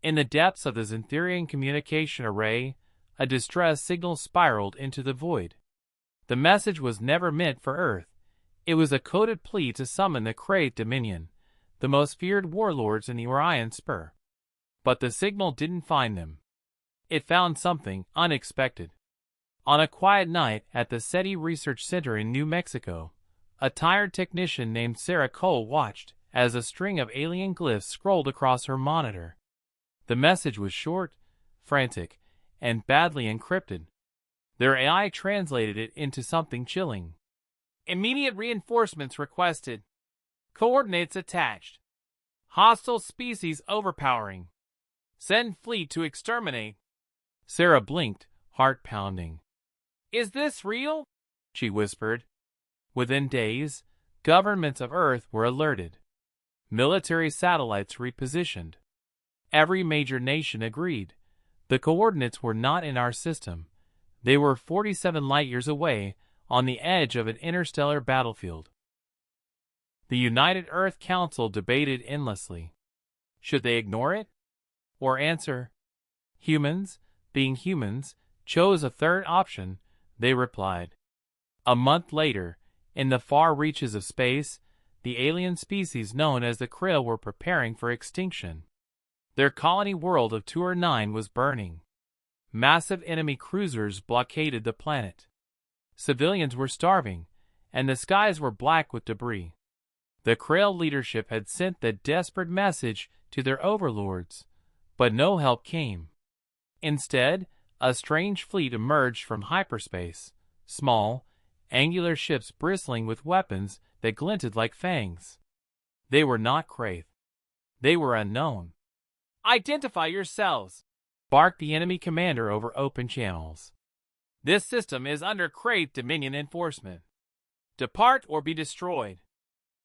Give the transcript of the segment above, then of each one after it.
In the depths of the Xantherian communication array, a distress signal spiraled into the void. The message was never meant for Earth. It was a coded plea to summon the Krayt Dominion, the most feared warlords in the Orion Spur. But the signal didn't find them. It found something unexpected. On a quiet night at the SETI Research Center in New Mexico, a tired technician named Sarah Cole watched as a string of alien glyphs scrolled across her monitor. The message was short, frantic, and badly encrypted. Their AI translated it into something chilling. Immediate reinforcements requested. Coordinates attached. Hostile species overpowering. Send fleet to exterminate. Sarah blinked, heart pounding. Is this real? She whispered. Within days, governments of Earth were alerted. Military satellites repositioned. Every major nation agreed. The coordinates were not in our system. They were 47 light-years away, on the edge of an interstellar battlefield. The United Earth Council debated endlessly. Should they ignore it? Or answer? Humans, being humans, chose a third option, they replied. A month later, in the far reaches of space, the alien species known as the Krill were preparing for extinction. Their colony world of Tour 9 was burning. Massive enemy cruisers blockaded the planet. Civilians were starving, and the skies were black with debris. The Krill leadership had sent the desperate message to their overlords, but no help came. Instead, a strange fleet emerged from hyperspace, small, angular ships bristling with weapons that glinted like fangs. They were not Krayt. They were unknown. Identify yourselves, barked the enemy commander over open channels. This system is under Krayt Dominion enforcement. Depart or be destroyed.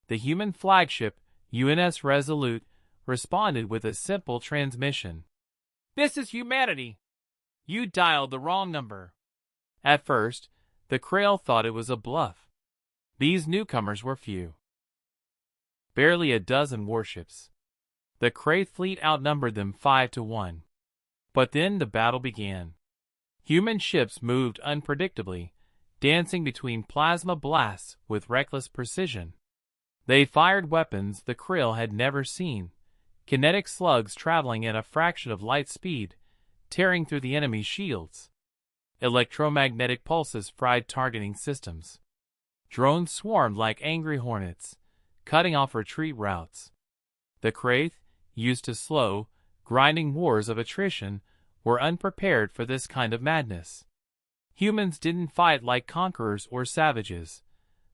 The human flagship, UNS Resolute, responded with a simple transmission. This is humanity. You dialed the wrong number. At first, the Krill thought it was a bluff. These newcomers were few. Barely a dozen warships. The Krayt fleet outnumbered them 5-1. But then the battle began. Human ships moved unpredictably, dancing between plasma blasts with reckless precision. They fired weapons the Krill had never seen, kinetic slugs traveling at a fraction of light speed, tearing through the enemy's shields. Electromagnetic pulses fried targeting systems. Drones swarmed like angry hornets, cutting off retreat routes. The Krayt, used to slow, grinding wars of attrition, were unprepared for this kind of madness. Humans didn't fight like conquerors or savages.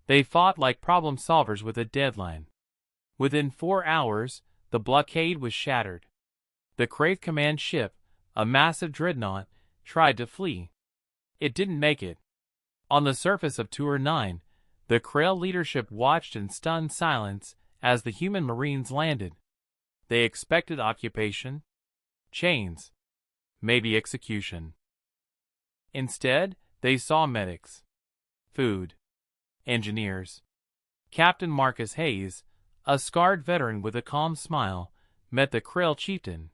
They fought like problem solvers with a deadline. Within 4 hours, the blockade was shattered. The Krayt command ship, a massive dreadnought, tried to flee. It didn't make it. On the surface of Tour 9, the Krill leadership watched in stunned silence as the human marines landed. They expected occupation, chains, maybe execution. Instead, they saw medics, food, engineers. Captain Marcus Hayes, a scarred veteran with a calm smile, met the Krill chieftain.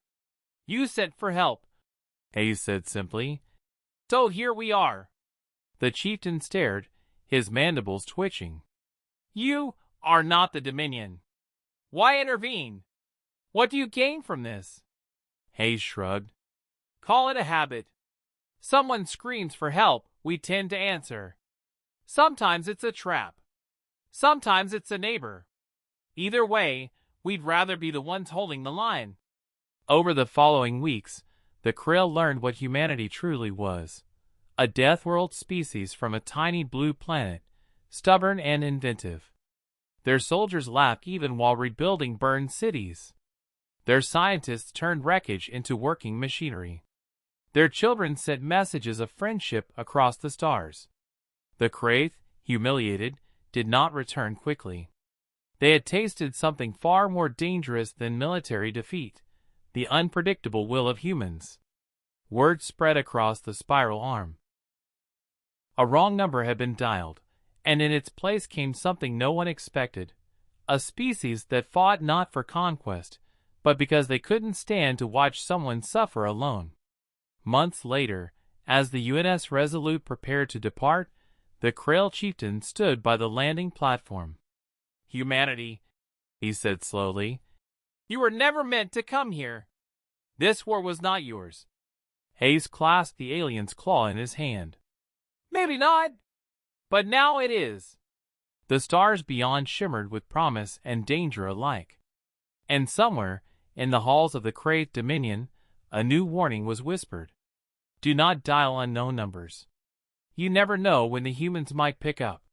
You sent for help, Hayes said simply. So here we are. The chieftain stared, his mandibles twitching. You are not the Dominion. Why intervene? What do you gain from this? Hayes shrugged. Call it a habit. Someone screams for help, we tend to answer. Sometimes it's a trap. Sometimes it's a neighbor. Either way, we'd rather be the ones holding the line. Over the following weeks, the Krill learned what humanity truly was. A death-world species from a tiny blue planet, stubborn and inventive. Their soldiers laughed even while rebuilding burned cities. Their scientists turned wreckage into working machinery. Their children sent messages of friendship across the stars. The Krayt, humiliated, did not return quickly. They had tasted something far more dangerous than military defeat, the unpredictable will of humans. Word spread across the spiral arm. A wrong number had been dialed, and in its place came something no one expected, a species that fought not for conquest, but because they couldn't stand to watch someone suffer alone. Months later, as the UNS Resolute prepared to depart, the Krail chieftain stood by the landing platform. "Humanity," he said slowly, "you were never meant to come here. This war was not yours." Hayes clasped the alien's claw in his hand. "Maybe not, but now it is." The stars beyond shimmered with promise and danger alike. And somewhere, in the halls of the Kraith Dominion, a new warning was whispered. Do not dial unknown numbers. You never know when the humans might pick up.